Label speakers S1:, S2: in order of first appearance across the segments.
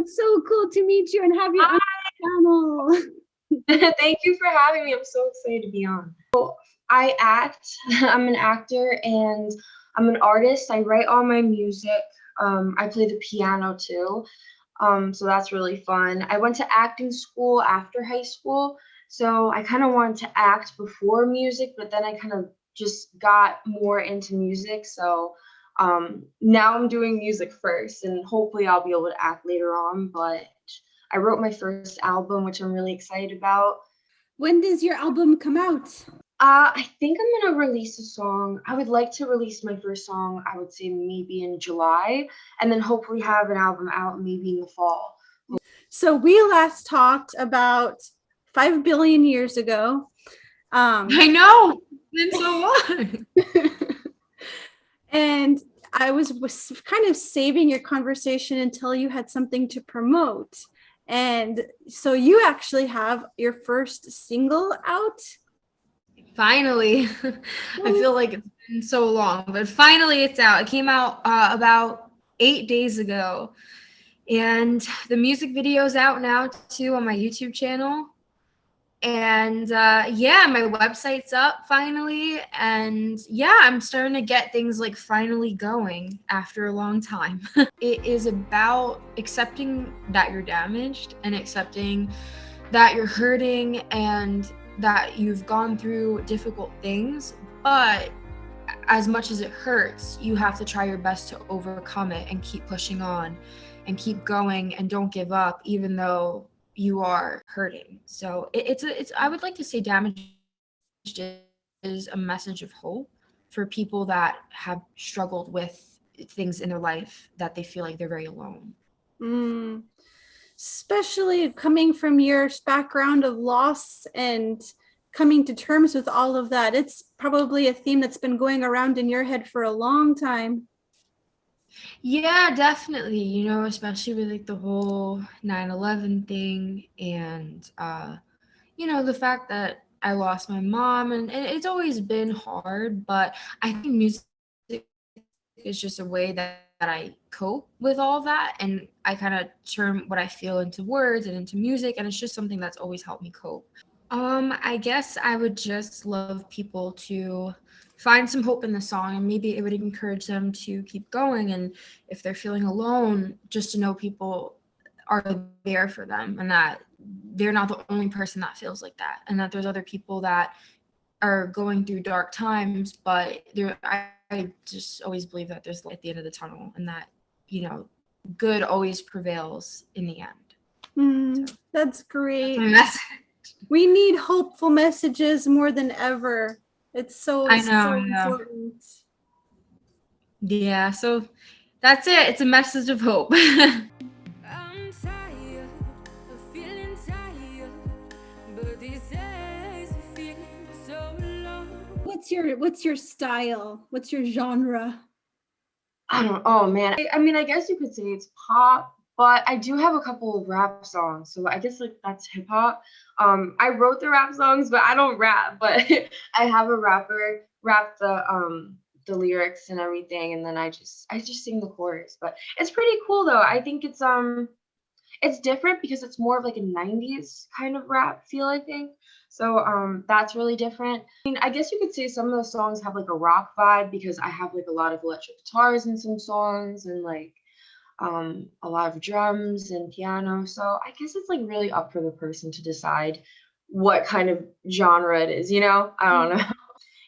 S1: It's so cool to meet you and have you on the channel.
S2: Thank you for having me. I'm so excited to be on. I act. I'm an actor and I'm an artist. I write all my music. I play the piano too. So that's really fun. I went to acting school after high school, so I kind of wanted to act before music, but then I kind of just got more into music. So now I'm doing music first, and hopefully I'll be able to act later on. But I wrote my first album, which I'm really excited about.
S1: When does your album come out?
S2: I think I'm gonna release a song. I would like to release my first song, I would say maybe in July, and then hopefully have an album out maybe in the fall.
S1: So we last talked about 5 billion years ago.
S2: I know, it's been so long.
S1: And I was kind of saving your conversation until you had something to promote. And so you actually have your first single out?
S2: Finally. I feel like it's been so long, but finally it's out. It came out about 8 days ago. And the music video's out now too on my YouTube channel. And yeah, my website's up finally. And yeah, I'm starting to get things like finally going after a long time. It is about accepting that you're damaged and accepting that you're hurting and that you've gone through difficult things, but as much as it hurts, you have to try your best to overcome it and keep pushing on and keep going and don't give up, even though you are hurting. So it's I would like to say damaged is a message of hope for people that have struggled with things in their life that they feel like they're very alone.
S1: Especially coming from your background of loss and coming to terms with all of that. It's probably a theme that's been going around in your head for a long time.
S2: Yeah, definitely. You know, especially with like the whole 9/11 thing and you know, the fact that I lost my mom and it's always been hard, but I think music is just a way that I cope with all that, and I kind of turn what I feel into words and into music, and it's just something that's always helped me cope. I guess I would just love people to find some hope in the song, and maybe it would encourage them to keep going, and if they're feeling alone, just to know people are there for them and that they're not the only person that feels like that, and that there's other people that are going through dark times, but I just always believe that there's light at the end of the tunnel and that, you know, good always prevails in the end.
S1: That's great.
S2: That's my message.
S1: We need hopeful messages more than ever. It's so important.
S2: Yeah, so that's it. It's a message of hope.
S1: What's your style? What's your genre?
S2: Oh man. I mean, I guess you could say it's pop, but I do have a couple of rap songs. So I guess like that's hip hop. I wrote the rap songs, but I don't rap, but I have a rapper rap the lyrics and everything, and then I just sing the chorus. But it's pretty cool though. I think it's different because it's more of like a 90s kind of rap feel, I think. So that's really different. I mean, I guess you could say some of those songs have like a rock vibe because I have like a lot of electric guitars in some songs and like a lot of drums and piano. So I guess it's like really up for the person to decide what kind of genre it is, you know? I don't know.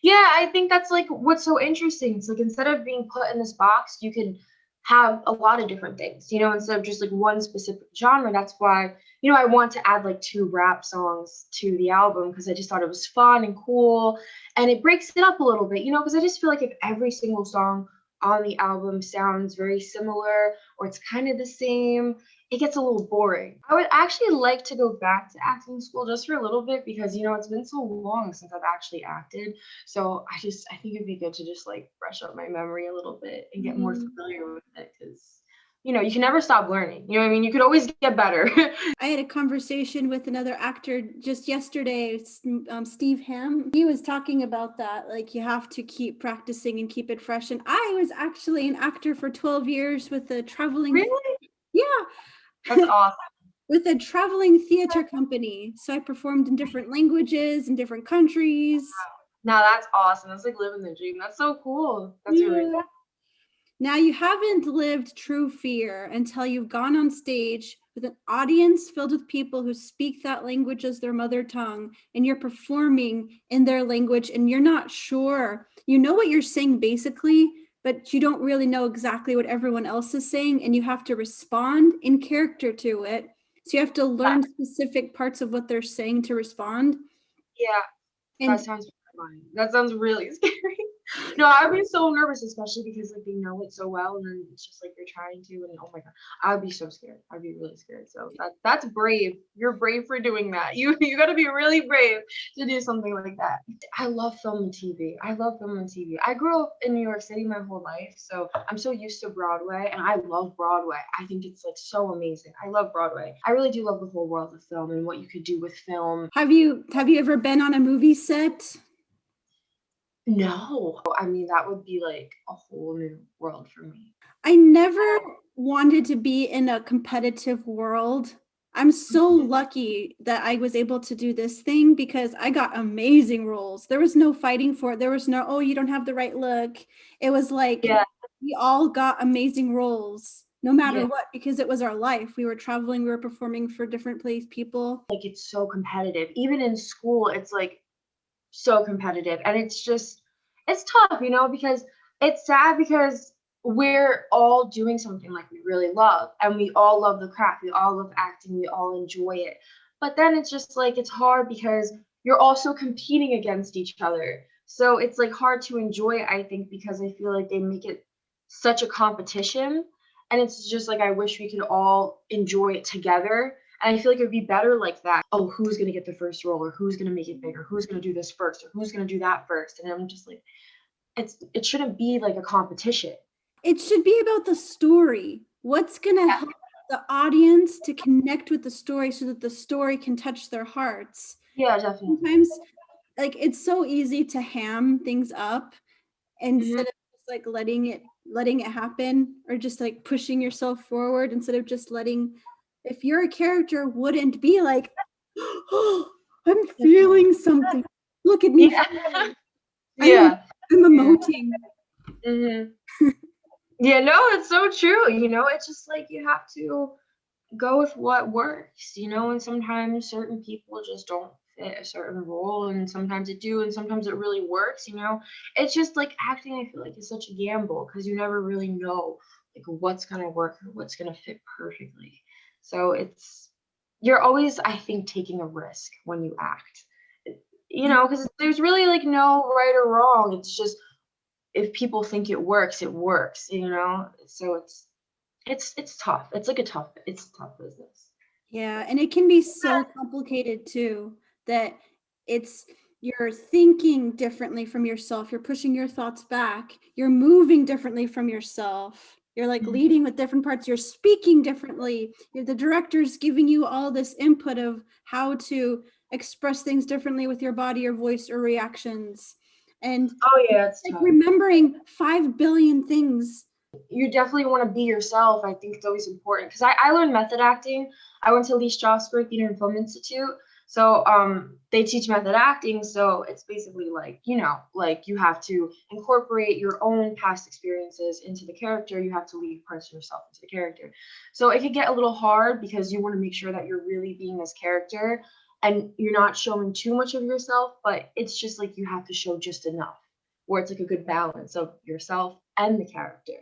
S2: Yeah, I think that's like what's so interesting. It's like instead of being put in this box, you can have a lot of different things, you know, instead of just like one specific genre. That's why, you know, I want to add like 2 rap songs to the album because I just thought it was fun and cool and it breaks it up a little bit, you know, because I just feel like if every single song on the album sounds very similar or it's kind of the same, it gets a little boring. I would actually like to go back to acting school just for a little bit because, you know, it's been so long since I've actually acted. So I think it'd be good to just like brush up my memory a little bit and get more familiar with it because, you know, you can never stop learning. You know what I mean? You could always get better.
S1: I had a conversation with another actor just yesterday, Steve Hamm. He was talking about that, like you have to keep practicing and keep it fresh. And I was actually an actor for 12 years with a traveling.
S2: Really?
S1: Yeah.
S2: That's awesome.
S1: with a traveling theater company. So I performed in different languages in different countries.
S2: Now that's awesome. That's like living the dream. That's so cool. That's really
S1: Yeah. Now you haven't lived true fear until you've gone on stage with an audience filled with people who speak that language as their mother tongue, and you're performing in their language and you're not sure. You know what you're saying basically, but you don't really know exactly what everyone else is saying, and you have to respond in character to it. So you have to learn specific parts of what they're saying to respond.
S2: yeah. That
S1: And
S2: sounds fun. That sounds really scary. No, I'd be so nervous, especially because like they know it so well, and then it's just like you're trying to, and oh my god, I'd be so scared. I'd be really scared. So that's brave. You're brave for doing that. You got to be really brave to do something like that. I love film and TV. I love film and TV. I grew up in New York City my whole life, so I'm so used to Broadway, and I love Broadway. I think it's like so amazing. I love Broadway. I really do love the whole world of film and what you could do with film.
S1: have you ever been on a movie set?
S2: No, I mean, that would be like a whole new world for me.
S1: I never wanted to be in a competitive world. I'm so lucky that I was able to do this thing because I got amazing roles. There was no fighting for it. There was no, oh, you don't have the right look. It was like
S2: Yeah,
S1: we all got amazing roles no matter
S2: yeah.
S1: what, because it was our life. We were traveling, we were performing for different place people.
S2: Like it's so competitive. Even in school, it's like so competitive. And it's just, it's tough, because it's sad because we're all doing something like we really love and we all love the craft. We all love acting. We all enjoy it. But then it's just like, it's hard because you're also competing against each other. So it's like hard to enjoy it, I think, because I feel like they make it such a competition. And it's just like, I wish we could all enjoy it together. And I feel like it would be better like that. Oh, who's going to get the first role, or who's going to make it bigger? Who's going to do this first, or who's going to do that first? And I'm just like, it shouldn't be like a competition.
S1: It should be about the story. What's going to help the audience to connect with the story so that the story can touch their hearts?
S2: Yeah, definitely.
S1: Sometimes like it's so easy to ham things up instead of just like letting it happen, or just like pushing yourself forward instead of just letting, if you're a character, wouldn't be like, oh, I'm feeling something, look at me,
S2: Yeah.
S1: I'm,
S2: Yeah.
S1: I'm emoting.
S2: Mm-hmm. Yeah, no, it's so true. It's just like you have to go with what works, and sometimes certain people just don't fit a certain role, and sometimes it do, and sometimes it really works. It's just like acting, I feel like, is such a gamble because you never really know like what's gonna work or what's gonna fit perfectly. So you're always, I think, taking a risk when you act. Because there's really like no right or wrong. It's just if people think it works, it works. So it's tough. It's a tough business.
S1: Yeah, and it can be so complicated too, that it's you're thinking differently from yourself, you're pushing your thoughts back, you're moving differently from yourself, you're like leading with different parts, you're speaking differently. The director's giving you all this input of how to express things differently with your body or voice or reactions. And
S2: Oh yeah, it's
S1: like
S2: tough.
S1: remembering 5 billion things.
S2: You definitely want to be yourself. I think it's always important because I learned method acting. I went to Lee Strasberg Theater and Film Institute. So they teach method acting. So it's basically like, like you have to incorporate your own past experiences into the character. You have to leave parts of yourself into the character. So it could get a little hard because you want to make sure that you're really being this character and you're not showing too much of yourself, but it's just like you have to show just enough where it's like a good balance of yourself and the character.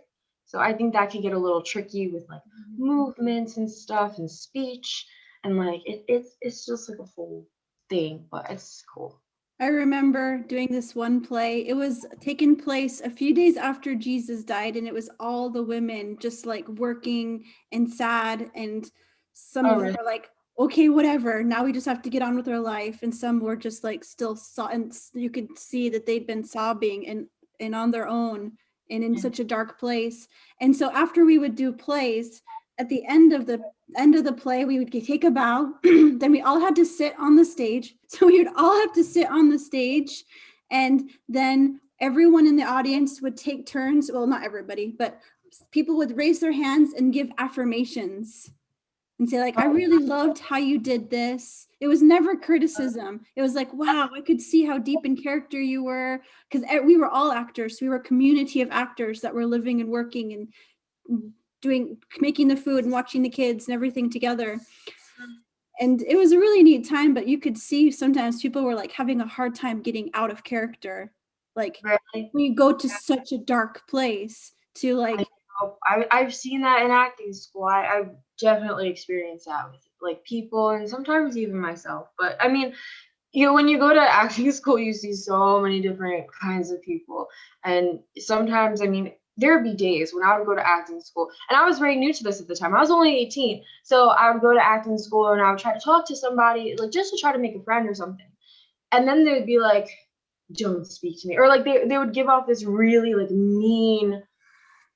S2: So I think that can get a little tricky with like movements and stuff and speech, and like it's just like a whole thing, but it's cool.
S1: I remember doing this one play. It was taking place a few days after Jesus died, and it was all the women just like working and sad. And some
S2: Oh,
S1: of them
S2: really?
S1: were like, okay, whatever. Now we just have to get on with our life. And some were just like still saw, and you could see that they'd been sobbing and on their own and in such a dark place. And so after we would do plays, at the end of the play, we would take a bow. Then we all had to sit on the stage. So we would all have to sit on the stage. And then everyone in the audience would take turns. Well, not everybody, but people would raise their hands and give affirmations. and say like, I really loved how you did this. It was never criticism. It was like, wow, I could see how deep in character you were, because we were all actors. We were a community of actors that were living and working and making the food and watching the kids and everything together. And it was a really neat time, but you could see sometimes people were like having a hard time getting out of character. Like
S2: Really?
S1: when you go to such a dark place to like,
S2: I've seen that in acting school. I've definitely experienced that with like people and sometimes even myself. But I mean, when you go to acting school, you see so many different kinds of people. And sometimes, I mean, there would be days when I would go to acting school, and I was very new to this at the time. I was only 18. So I would go to acting school and I would try to talk to somebody, like just to try to make a friend or something. And then they would be like, don't speak to me. Or like they would give off this really like mean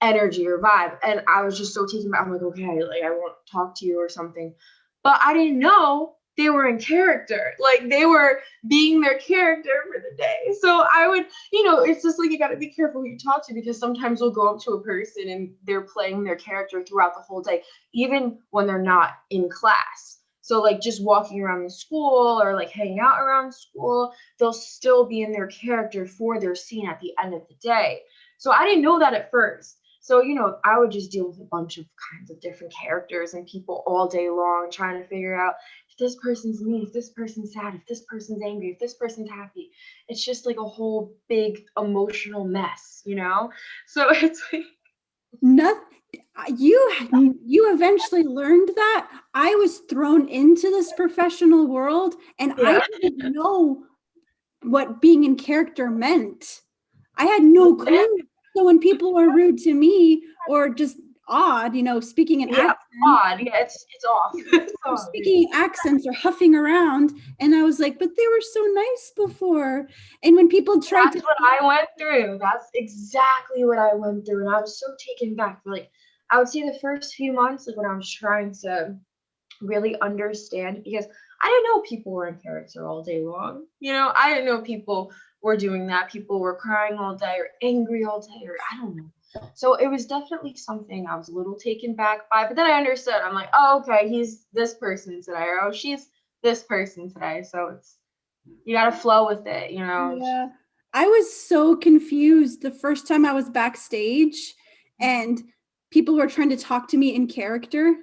S2: energy or vibe. And I was just so taken back. I'm like, okay, like I won't talk to you or something. But I didn't know they were in character. Like they were being their character for the day. So I would, it's just like you gotta be careful who you talk to, because sometimes we'll go up to a person and they're playing their character throughout the whole day, even when they're not in class. So like just walking around the school or like hanging out around school, they'll still be in their character for their scene at the end of the day. So I didn't know that at first. So, I would just deal with a bunch of kinds of different characters and people all day long, trying to figure out if this person's mean, if this person's sad, if this person's angry, if this person's happy. It's just like a whole big emotional mess, So it's like,
S1: nothing. You eventually learned that. I was thrown into this professional world and I
S2: yeah.
S1: didn't know what being in character meant. I had no clue. So when people were rude to me or just odd, speaking in
S2: Yeah,
S1: accents,
S2: odd. Yeah, it's off. It's off.
S1: speaking in accents or huffing around, and I was like, but they were so nice before. And when people tried
S2: That's what I went through. That's exactly what I went through. And I was so taken back. Like, I would say the first few months, like when I was trying to really understand, because I didn't know people were in character all day long. I didn't know people were doing that. People were crying all day or angry all day, or I don't know. So it was definitely something I was a little taken back by. But then I understood. I'm like, oh, okay, he's this person today, or oh, she's this person today. So you got to flow with it.
S1: Yeah. I was so confused the first time I was backstage and people were trying to talk to me in character.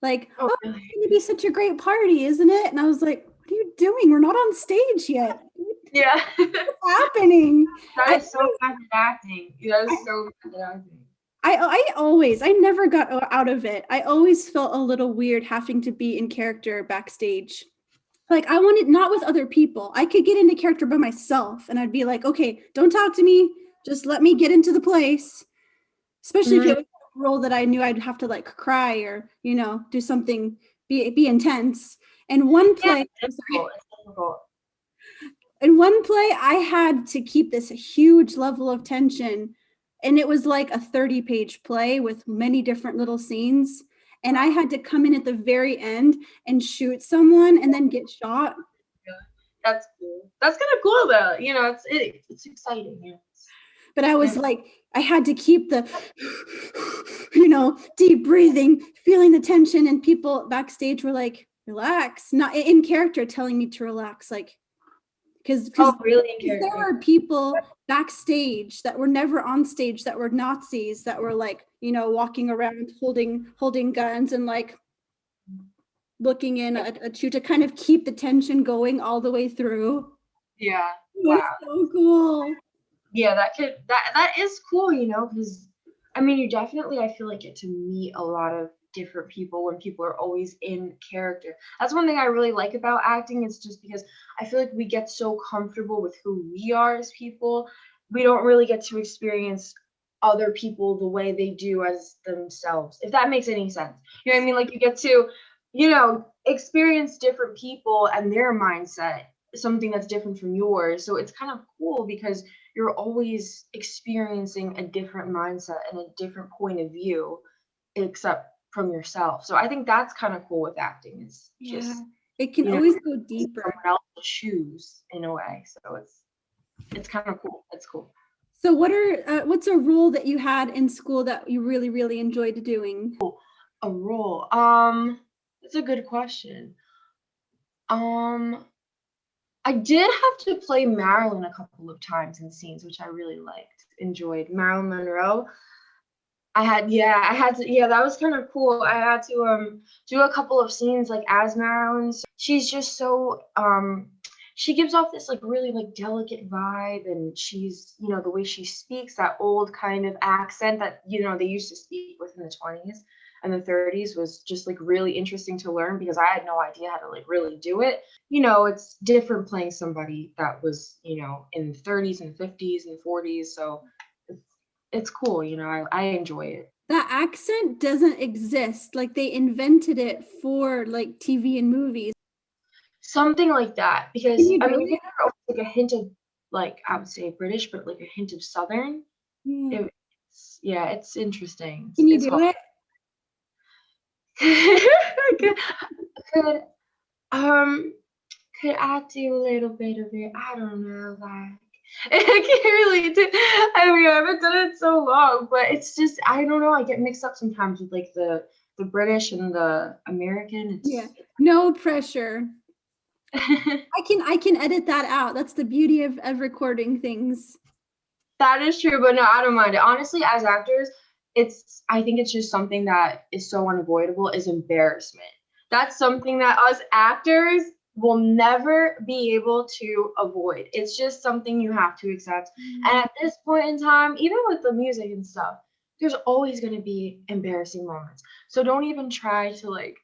S1: Like,
S2: Oh,
S1: oh,
S2: really?
S1: it's going to be such a great party, isn't it? And I was like, what are you doing? We're not on stage yet.
S2: Yeah.
S1: What's happening?
S2: That is so bad at acting. That is so bad at acting.
S1: I never got out of it. I always felt a little weird having to be in character backstage. Like I wanted not with other people. I could get into character by myself and I'd be like, okay, don't talk to me. Just let me get into the place. Especially if it was a role that I knew I'd have to like cry or, do something, be intense. And one play,
S2: It's difficult. It's difficult.
S1: in one play, I had to keep this huge level of tension. And it was like a 30-page play with many different little scenes. And I had to come in at the very end and shoot someone and then get shot.
S2: That's cool. That's kind of cool though. It's exciting.
S1: But I was like, I had to keep the, deep breathing, feeling the tension. And people backstage were like, relax, not in character telling me to relax. Like, because
S2: really
S1: there were people backstage that were never on stage that were Nazis that were like, walking around holding guns and like looking in at you to kind of keep the tension going all the way through.
S2: Yeah.
S1: It was so cool.
S2: Yeah, that is cool, because I mean, you definitely, I feel like, get to meet a lot of different people when people are always in character. That's one thing I really like about acting, is just because I feel like we get so comfortable with who we are as people, we don't really get to experience other people the way they do as themselves, if that makes any sense. You know what I mean? Like you get to, experience different people and their mindset, something that's different from yours. So it's kind of cool because you're always experiencing a different mindset and a different point of view, except from yourself. So I think that's kind of cool with acting, is just
S1: it can always go deeper.
S2: Someone else's shoes in a way. So it's kind of cool. It's cool.
S1: So what's a role that you had in school that you really, really enjoyed doing?
S2: A role. That's a good question. Um, I did have to play Marilyn a couple of times in scenes, which I really enjoyed. Marilyn Monroe. I had to, yeah, that was kind of cool. I had to do a couple of scenes like as Marilyn. She's just so she gives off this like really like delicate vibe, and she's, you know, the way she speaks, that old kind of accent that, you know, they used to speak with in the 20s and the 30s was just like really interesting to learn because I had no idea how to like really do it. You know, it's different playing somebody that was, you know, in the 30s and 50s and 40s. So it's cool, you know, I enjoy it.
S1: That accent doesn't exist. Like they invented it for like TV and movies.
S2: Something like that,
S1: Can
S2: because
S1: you
S2: I
S1: do
S2: mean, you
S1: it?
S2: get like a hint of like I would say British, but like a hint of Southern.
S1: Yeah.
S2: It's yeah, it's interesting.
S1: Can you
S2: It's
S1: do
S2: hard.
S1: it?
S2: could could um could I do a little bit of it? I don't know, like I can't really do. I mean, I haven't done it so long, but it's just I don't know. I get mixed up sometimes with like the British and the American.
S1: Yeah. No pressure. I can edit that out. That's the beauty of recording things.
S2: That is true, but no, I don't mind it. Honestly, as actors, I think it's just something that is so unavoidable is embarrassment. That's something that us actors will never be able to avoid. It's just something you have to accept. And at this point in time, even with the music and stuff, there's always going to be embarrassing moments. So don't even try to like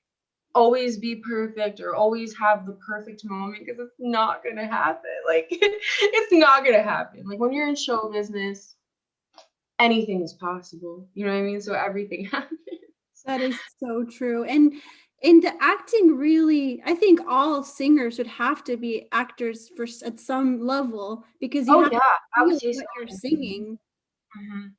S2: always be perfect or always have the perfect moment because it's not gonna happen. Like it's not gonna happen. Like when you're in show business, anything is possible. You know what I mean? So everything happens.
S1: That is so true. And the acting really, I think all singers would have to be actors for at some level because you
S2: Oh
S1: have
S2: yeah,
S1: to
S2: I would
S1: feel
S2: say so.
S1: what you're singing.
S2: Mhm.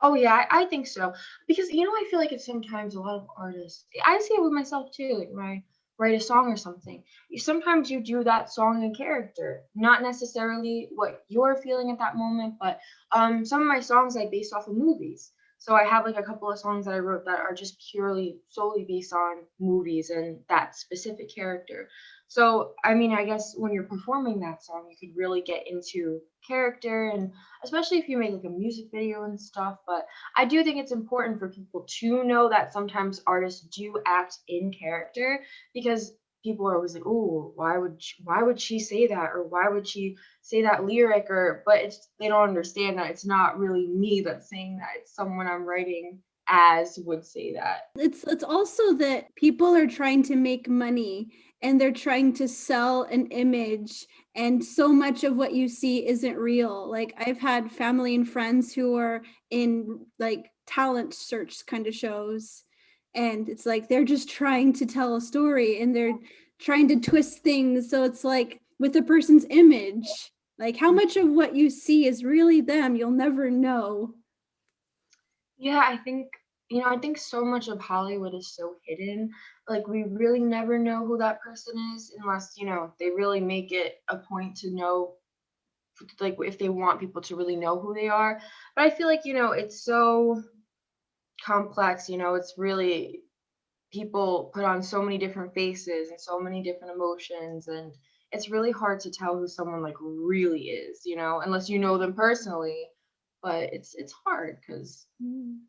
S2: Oh yeah, I think so. Because you know, I feel like it's sometimes a lot of artists. I see it with myself too. Like when I write a song or something, sometimes you do that song in character, not necessarily what you're feeling at that moment, but some of my songs I based off of movies. So I have like a couple of songs that I wrote that are just purely solely based on movies and that specific character. So I mean, I guess when you're performing that song, you could really get into character and especially if you make like a music video and stuff. But I do think it's important for people to know that sometimes artists do act in character because people are always like, "Oh, why would she say that, or why would she say that lyric?" Or but it's they don't understand that it's not really me that's saying that; it's someone I'm writing as would say that.
S1: It's also that people are trying to make money and they're trying to sell an image, and so much of what you see isn't real. Like I've had family and friends who are in like talent search kind of shows, and it's like they're just trying to tell a story and they're trying to twist things so it's like with a person's image. Like how much of what you see is really them, you'll never know.
S2: Yeah, I think so much of Hollywood is so hidden. Like we really never know who that person is unless, you know, they really make it a point to know like if they want people to really know who they are. But I feel like, you know, it's so complex, you know, it's really people put on so many different faces and so many different emotions and it's really hard to tell who someone like really is, you know, unless you know them personally. But it's hard because
S1: Mm.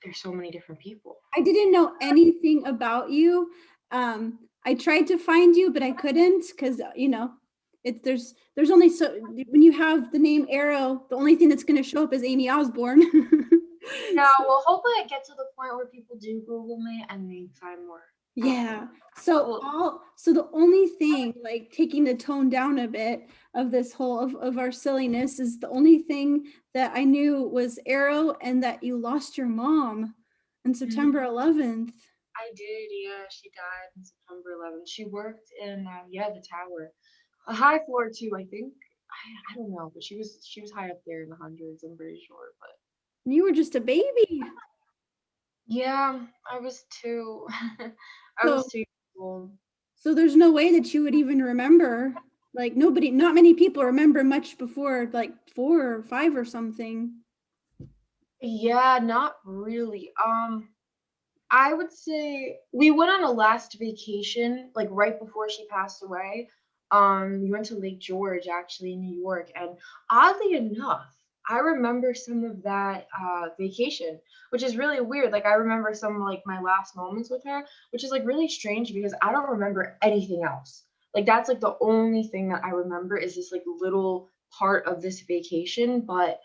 S2: there's so many different people.
S1: I didn't know anything about you. I tried to find you, but I couldn't because you know, there's only so when you have the name Arrow, the only thing that's going to show up is Amy Osborne.
S2: Now, well, hopefully I get to the point where people do Google me and they find more.
S1: Yeah.
S2: Well,
S1: So the only thing like taking the tone down a bit of this whole of our silliness is the only thing that I knew was Arrow and that you lost your mom on
S2: mhm,
S1: September 11th.
S2: I did, yeah. She died on September 11th. She worked in, yeah, the tower, a high floor too. I think. I don't know, but she was high up there in the hundreds. I'm pretty sure, but
S1: You were just a baby.
S2: yeah, I was too. I
S1: So
S2: was too old.
S1: so there's no way that you would even remember. Like nobody, not many people remember much before like 4 or 5 or something.
S2: Yeah, not really. I would say we went on a last vacation, like, right before she passed away. We went to Lake George, actually, in New York, and oddly enough, I remember some of that, vacation, which is really weird. Like, I remember some, like, my last moments with her, which is, like, really strange because I don't remember anything else. Like, that's, like, the only thing that I remember is this, like, little part of this vacation, but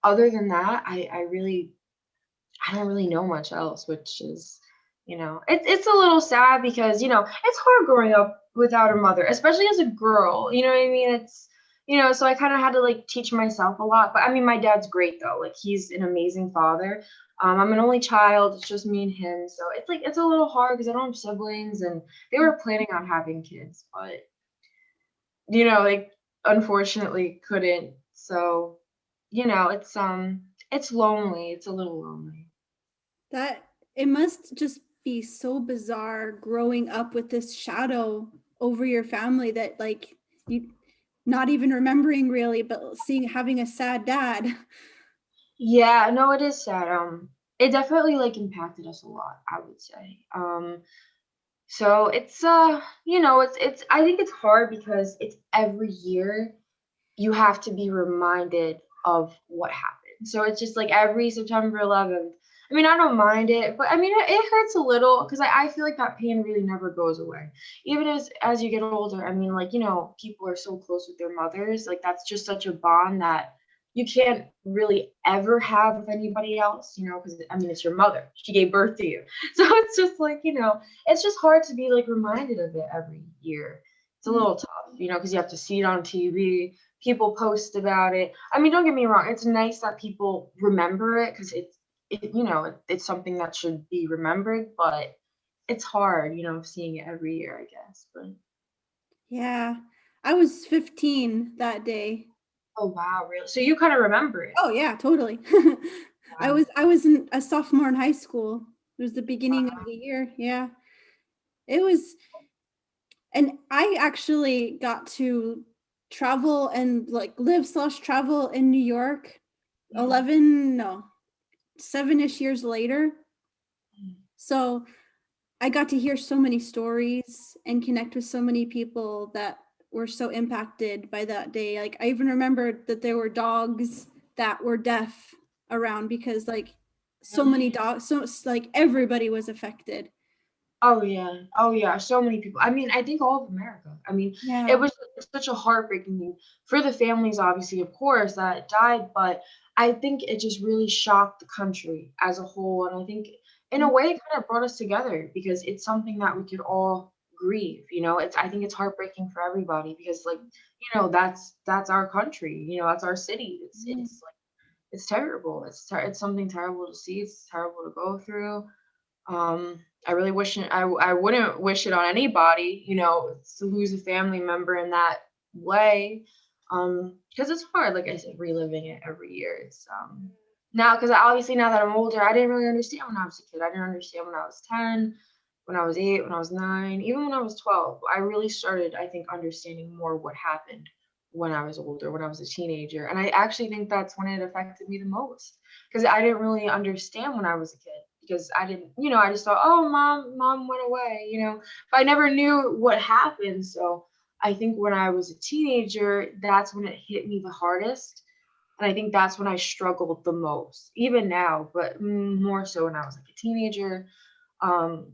S2: other than that, I don't really know much else, which is, it's a little sad because, it's hard growing up without a mother, especially as a girl. You know what I mean? So I kind of had to like teach myself a lot. But I mean, my dad's great though. Like he's an amazing father. I'm an only child. It's just me and him. So it's like it's a little hard because I don't have siblings, and they were planning on having kids, but like unfortunately couldn't. So it's lonely. It's a little lonely.
S1: That it must just be so bizarre growing up with this shadow over your family that like you not even remembering really, but seeing having a sad dad.
S2: Yeah, no, it is sad. It definitely like impacted us a lot, I would say. So it's I think it's hard because it's every year you have to be reminded of what happened. So it's just like every September 11th. I mean, I don't mind it, but I mean, it hurts a little because I feel like that pain really never goes away. Even as you get older, I mean, like, people are so close with their mothers. Like, that's just such a bond that you can't really ever have with anybody else, because I mean, it's your mother. She gave birth to you. So it's just like, it's just hard to be like reminded of it every year. It's a little tough, because you have to see it on TV, people post about it. I mean, don't get me wrong, it's nice that people remember it because it's something that should be remembered, but it's hard, seeing it every year, I guess. But
S1: Yeah. I was 15 that day.
S2: oh wow, really? So you kind of remember it?
S1: Oh yeah, totally. I
S2: Wow.
S1: was a sophomore in high school. It was the beginning of the year. Yeah. It was, and I actually got to travel and like live slash travel in New York
S2: Yeah.
S1: 11, no, 7-ish years later. So I got to hear so many stories and connect with so many people that were so impacted by that day. Like I even remembered that there were dogs that were deaf around because like so many
S2: Really?
S1: dogs, so like everybody was affected.
S2: Oh yeah. Oh yeah. So many people. I mean, I think all of America. I mean, it
S1: Yeah.
S2: was such a heartbreaking thing for the families, obviously, of course, that died, but I think it just really shocked the country as a whole. And I think in a way it kind of brought us together because it's something that we could all grieve. I think it's heartbreaking for everybody because like, that's our country, that's our city. It's like it's terrible. It's something terrible to see. It's terrible to go through. I really wish it, I wouldn't wish it on anybody, to lose a family member in that way. Because it's hard, like I said, reliving it every year. It's now because obviously now that I'm older, I didn't really understand when I was a kid. I didn't understand when I was 10, when I was 8, when I was 9, even when I was 12. I really started, I think, understanding more what happened when I was older, when I was a teenager. And I actually think that's when it affected me the most because I didn't really understand when I was a kid because I didn't, I just thought, oh, mom went away, but I never knew what happened. So I think when I was a teenager, that's when it hit me the hardest. And I think that's when I struggled the most, even now, but more so when I was like a teenager. Um,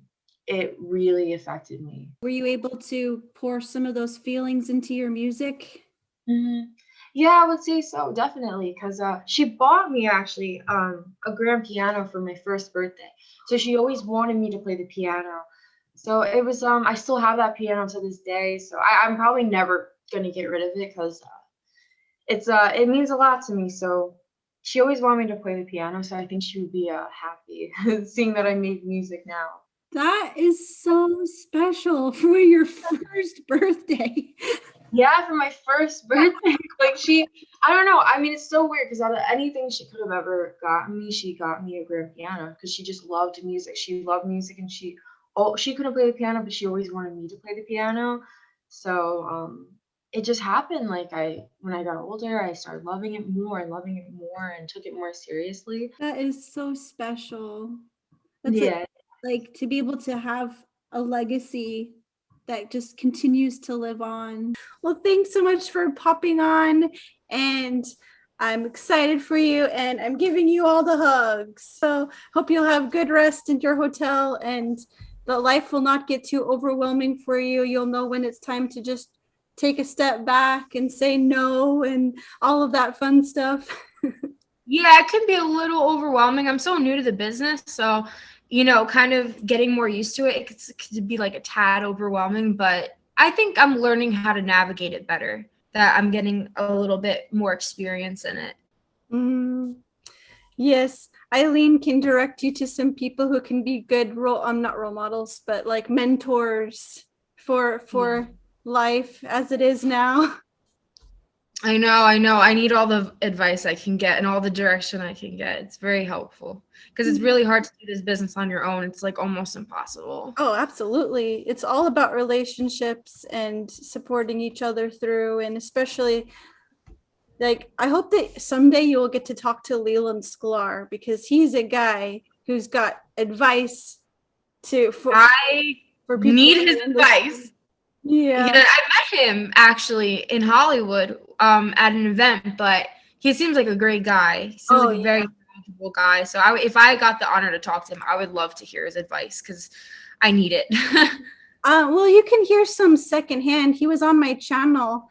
S2: it really affected me.
S1: Were you able to pour some of those feelings into your music?
S2: Mhm. Yeah, I would say so, definitely, 'cause, she bought me actually, a grand piano for my first birthday. So she always wanted me to play the piano. So it was, I still have that piano to this day, so I'm probably never gonna get rid of it 'cause, it means a lot to me, so she always wanted me to play the piano, so I think she would be, happy seeing that I make music now.
S1: That is so special for your first birthday.
S2: Yeah, for my first birthday, like I don't know. I mean, it's so weird because out of anything she could have ever gotten me, she got me a grand piano because she just loved music. She loved music, and she couldn't play the piano, but she always wanted me to play the piano. So it just happened. Like when I got older, I started loving it more and loving it more, and took it more seriously.
S1: That is so special. That's a
S2: Yeah.
S1: like to be able to have a legacy that just continues to live on. Well, thanks so much for popping on, and I'm excited for you, and I'm giving you all the hugs. So hope you'll have good rest in your hotel, and the life will not get too overwhelming for you. You'll know when it's time to just take a step back and say no and all of that fun stuff.
S3: Yeah, it can be a little overwhelming. I'm so new to the business, so kind of getting more used to it, it could be like a tad overwhelming, but I think I'm learning how to navigate it better, that I'm getting a little bit more experience in it.
S1: Mm, yes, Eileen can direct you to some people who can be good not role models, but like mentors for life as it is now.
S3: I know. I need all the advice I can get and all the direction I can get. It's very helpful because it's really hard to do this business on your own. It's like almost impossible.
S1: Oh, absolutely. It's all about relationships and supporting each other through, and especially like I hope that someday you will get to talk to Leland Sklar, because he's a guy who's got advice
S3: I
S1: for people
S3: need his advice.
S1: Yeah.
S3: I met him actually in Hollywood at an event, but he seems like a great guy. He seems like a very knowledgeable guy. So if I got the honor to talk to him, I would love to hear his advice because I need it.
S1: Well, you can hear some secondhand. He was on my channel.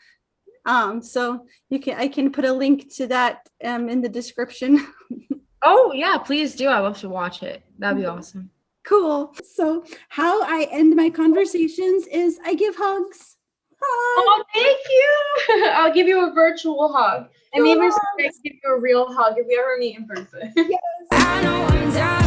S1: So I can put a link to that in the description.
S3: Oh yeah, please do. I love to watch it. That'd be awesome.
S1: Cool. So how I end my conversations is I give hugs.
S2: Oh, thank you. I'll give you a virtual hug. And maybe someday give you a real hug if we ever meet in person.
S1: Yes.
S4: I know I'm down.